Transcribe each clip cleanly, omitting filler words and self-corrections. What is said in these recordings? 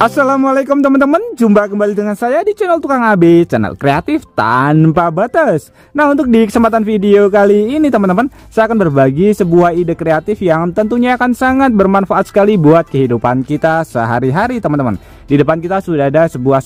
Assalamualaikum teman-teman, jumpa kembali dengan saya di channel Tukang AB, channel kreatif tanpa batas. Nah, untuk di kesempatan video kali ini teman-teman, saya akan berbagi sebuah ide kreatif yang tentunya akan sangat bermanfaat sekali buat kehidupan kita sehari-hari teman-teman. Di depan kita sudah ada sebuah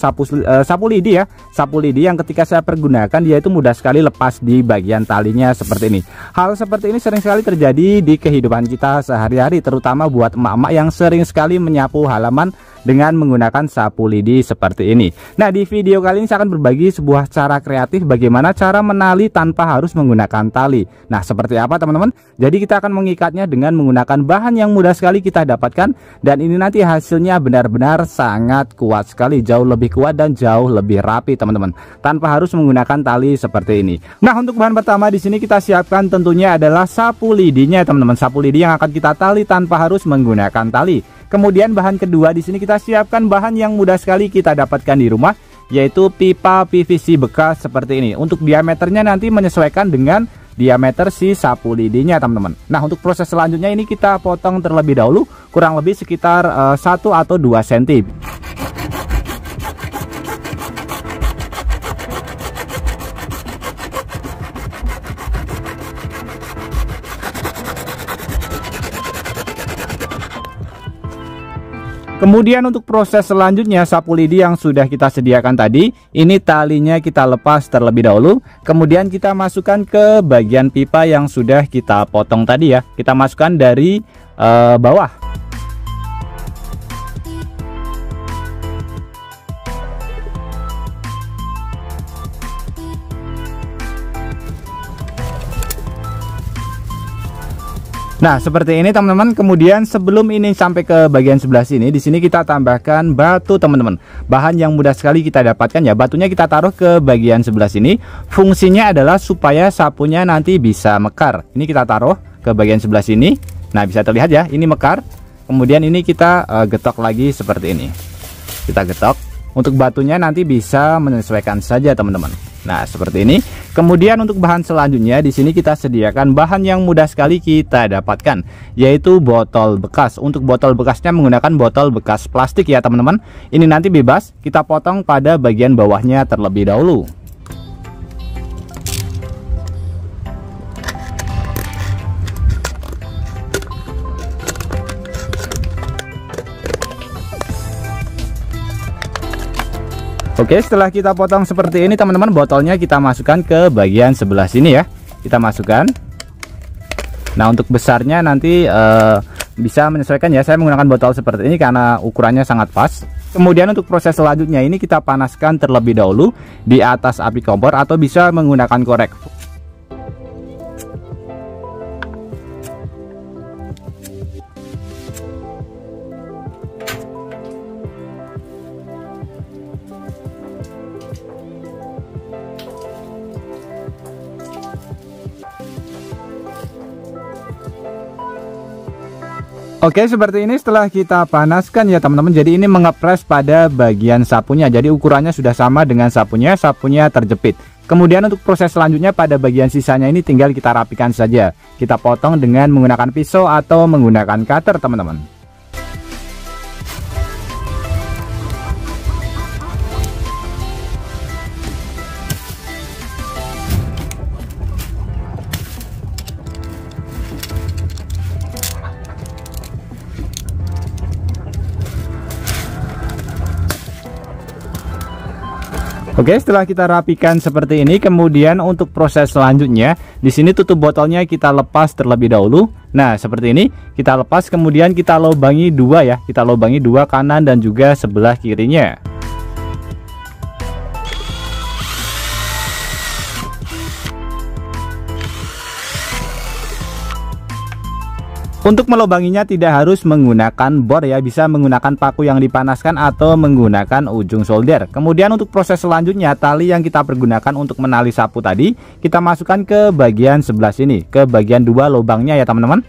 sapu lidi ya, sapu lidi yang ketika saya pergunakan dia itu mudah sekali lepas di bagian talinya seperti ini. Hal seperti ini sering sekali terjadi di kehidupan kita sehari-hari, terutama buat emak-emak yang sering sekali menyapu halaman dengan menggunakan sapu lidi seperti ini. Nah, di video kali ini saya akan berbagi sebuah cara kreatif bagaimana cara menali tanpa harus menggunakan tali. Nah, seperti apa teman-teman? Jadi kita akan mengikatnya dengan menggunakan bahan yang mudah sekali kita dapatkan, dan ini nanti hasilnya benar-benar sangat kuat sekali, jauh lebih kuat dan jauh lebih rapi teman-teman, tanpa harus menggunakan tali seperti ini. Nah, untuk bahan pertama di sini kita siapkan tentunya adalah sapu lidinya teman-teman, sapu lidi yang akan kita tali tanpa harus menggunakan tali. Kemudian bahan kedua di sini kita siapkan bahan yang mudah sekali kita dapatkan di rumah, yaitu pipa PVC bekas seperti ini. Untuk diameternya nanti menyesuaikan dengan diameter si sapu lidinya teman-teman. Nah, untuk proses selanjutnya ini kita potong terlebih dahulu, kurang lebih sekitar 1 atau 2 cm. Kemudian untuk proses selanjutnya, sapu lidi yang sudah kita sediakan tadi, ini talinya kita lepas terlebih dahulu. Kemudian kita masukkan ke bagian pipa yang sudah kita potong tadi ya. Kita masukkan dari bawah. Nah, seperti ini teman-teman. Kemudian sebelum ini sampai ke bagian sebelah sini, di sini kita tambahkan batu teman-teman. Bahan yang mudah sekali kita dapatkan ya. Batunya kita taruh ke bagian sebelah sini. Fungsinya adalah supaya sapunya nanti bisa mekar. Ini kita taruh ke bagian sebelah sini. Nah, bisa terlihat ya, ini mekar. Kemudian ini kita getok lagi seperti ini. Kita getok. Untuk batunya nanti bisa menyesuaikan saja teman-teman. Nah, seperti ini. Kemudian untuk bahan selanjutnya di sini kita sediakan bahan yang mudah sekali kita dapatkan, yaitu botol bekas. Untuk botol bekasnya menggunakan botol bekas plastik ya teman-teman. Ini nanti bebas, kita potong pada bagian bawahnya terlebih dahulu. Oke, setelah kita potong seperti ini teman-teman, botolnya kita masukkan ke bagian sebelah sini ya. Kita masukkan. Nah, untuk besarnya nanti bisa menyesuaikan ya. Saya menggunakan botol seperti ini karena ukurannya sangat pas. Kemudian untuk proses selanjutnya ini kita panaskan terlebih dahulu di atas api kompor atau bisa menggunakan korek. Oke, seperti ini setelah kita panaskan ya teman-teman. Jadi ini mengepres pada bagian sapunya. Jadi ukurannya sudah sama dengan sapunya terjepit. Kemudian untuk proses selanjutnya pada bagian sisanya ini tinggal kita rapikan saja. Kita potong dengan menggunakan pisau atau menggunakan cutter teman-teman. Oke, setelah kita rapikan seperti ini, kemudian untuk proses selanjutnya, di sini tutup botolnya kita lepas terlebih dahulu. Nah, seperti ini kita lepas, kemudian kita lubangi dua ya, kita lubangi dua kanan dan juga sebelah kirinya. Untuk melubanginya tidak harus menggunakan bor ya, bisa menggunakan paku yang dipanaskan atau menggunakan ujung solder. Kemudian untuk proses selanjutnya, tali yang kita pergunakan untuk menali sapu tadi kita masukkan ke bagian sebelah sini, ke bagian dua lubangnya ya teman-teman.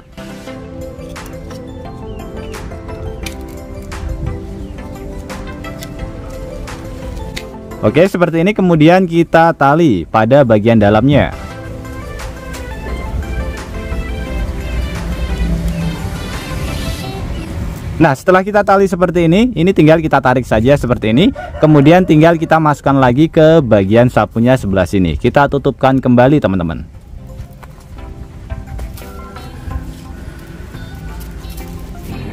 Oke, seperti ini. Kemudian kita tali pada bagian dalamnya. Nah, setelah kita tali seperti ini tinggal kita tarik saja seperti ini. Kemudian tinggal kita masukkan lagi ke bagian sapunya sebelah sini. Kita tutupkan kembali teman-teman.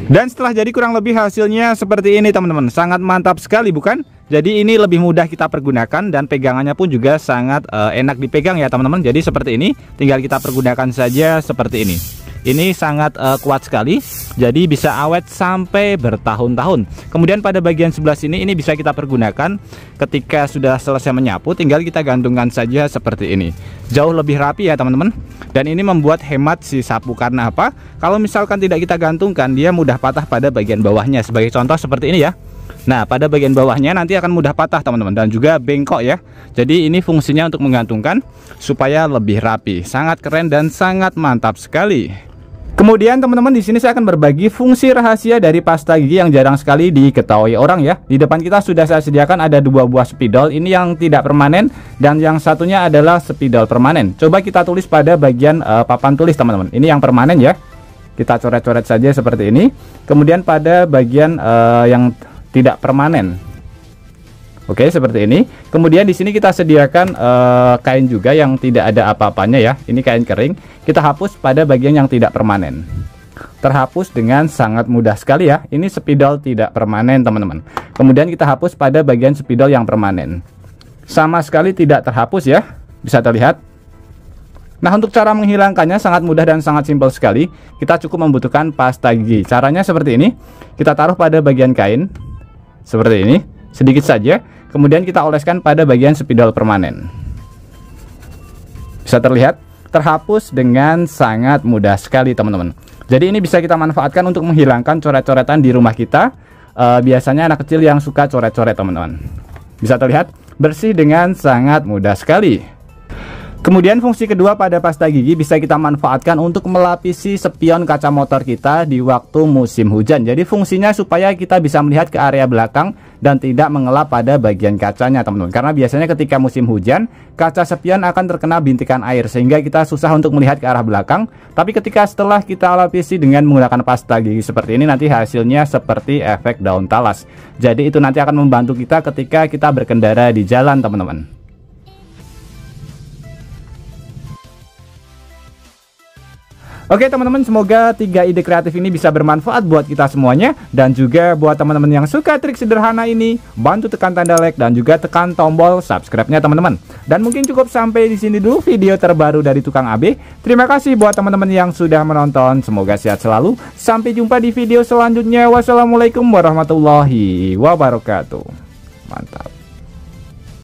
Dan setelah jadi kurang lebih hasilnya seperti ini teman-teman. Sangat mantap sekali bukan? Jadi ini lebih mudah kita pergunakan dan pegangannya pun juga sangat enak dipegang ya teman-teman. Jadi seperti ini, tinggal kita pergunakan saja seperti ini. Ini sangat kuat sekali, jadi bisa awet sampai bertahun-tahun. Kemudian pada bagian sebelah sini ini bisa kita pergunakan ketika sudah selesai menyapu, tinggal kita gantungkan saja seperti ini. Jauh lebih rapi ya teman-teman. Dan ini membuat hemat si sapu, karena apa? Kalau misalkan tidak kita gantungkan, dia mudah patah pada bagian bawahnya. Sebagai contoh seperti ini ya. Nah, pada bagian bawahnya nanti akan mudah patah teman-teman, dan juga bengkok ya. Jadi ini fungsinya untuk menggantungkan supaya lebih rapi. Sangat keren dan sangat mantap sekali. Kemudian teman-teman, di sini saya akan berbagi fungsi rahasia dari pasta gigi yang jarang sekali diketahui orang ya. Di depan kita sudah saya sediakan ada 2 buah spidol. Ini yang tidak permanen dan yang satunya adalah spidol permanen. Coba kita tulis pada bagian papan tulis teman-teman. Ini yang permanen ya. Kita coret-coret saja seperti ini. Kemudian pada bagian yang tidak permanen. Oke, seperti ini. Kemudian di sini kita sediakan kain juga yang tidak ada apa-apanya ya. Ini kain kering. Kita hapus pada bagian yang tidak permanen. Terhapus dengan sangat mudah sekali ya. Ini spidol tidak permanen teman-teman. Kemudian kita hapus pada bagian spidol yang permanen. Sama sekali tidak terhapus ya. Bisa terlihat. Nah, untuk cara menghilangkannya sangat mudah dan sangat simpel sekali. Kita cukup membutuhkan pasta gigi. Caranya seperti ini. Kita taruh pada bagian kain. Seperti ini. Sedikit saja, kemudian kita oleskan pada bagian spidol permanen. Bisa terlihat, terhapus dengan sangat mudah sekali teman-teman. Jadi ini bisa kita manfaatkan untuk menghilangkan coret-coretan di rumah kita. Biasanya anak kecil yang suka coret-coret teman-teman. Bisa terlihat, bersih dengan sangat mudah sekali. Kemudian fungsi kedua pada pasta gigi bisa kita manfaatkan untuk melapisi spion kaca motor kita di waktu musim hujan. Jadi fungsinya supaya kita bisa melihat ke area belakang dan tidak mengelap pada bagian kacanya teman-teman. Karena biasanya ketika musim hujan, kaca spion akan terkena bintikan air sehingga kita susah untuk melihat ke arah belakang. Tapi ketika setelah kita lapisi dengan menggunakan pasta gigi seperti ini, nanti hasilnya seperti efek daun talas. Jadi itu nanti akan membantu kita ketika kita berkendara di jalan teman-teman. Oke teman-teman, semoga 3 ide kreatif ini bisa bermanfaat buat kita semuanya. Dan juga buat teman-teman yang suka trik sederhana ini, bantu tekan tanda like dan juga tekan tombol subscribe-nya teman-teman. Dan mungkin cukup sampai di sini dulu video terbaru dari Tukang AB. Terima kasih buat teman-teman yang sudah menonton. Semoga sehat selalu. Sampai jumpa di video selanjutnya. Wassalamualaikum warahmatullahi wabarakatuh. Mantap.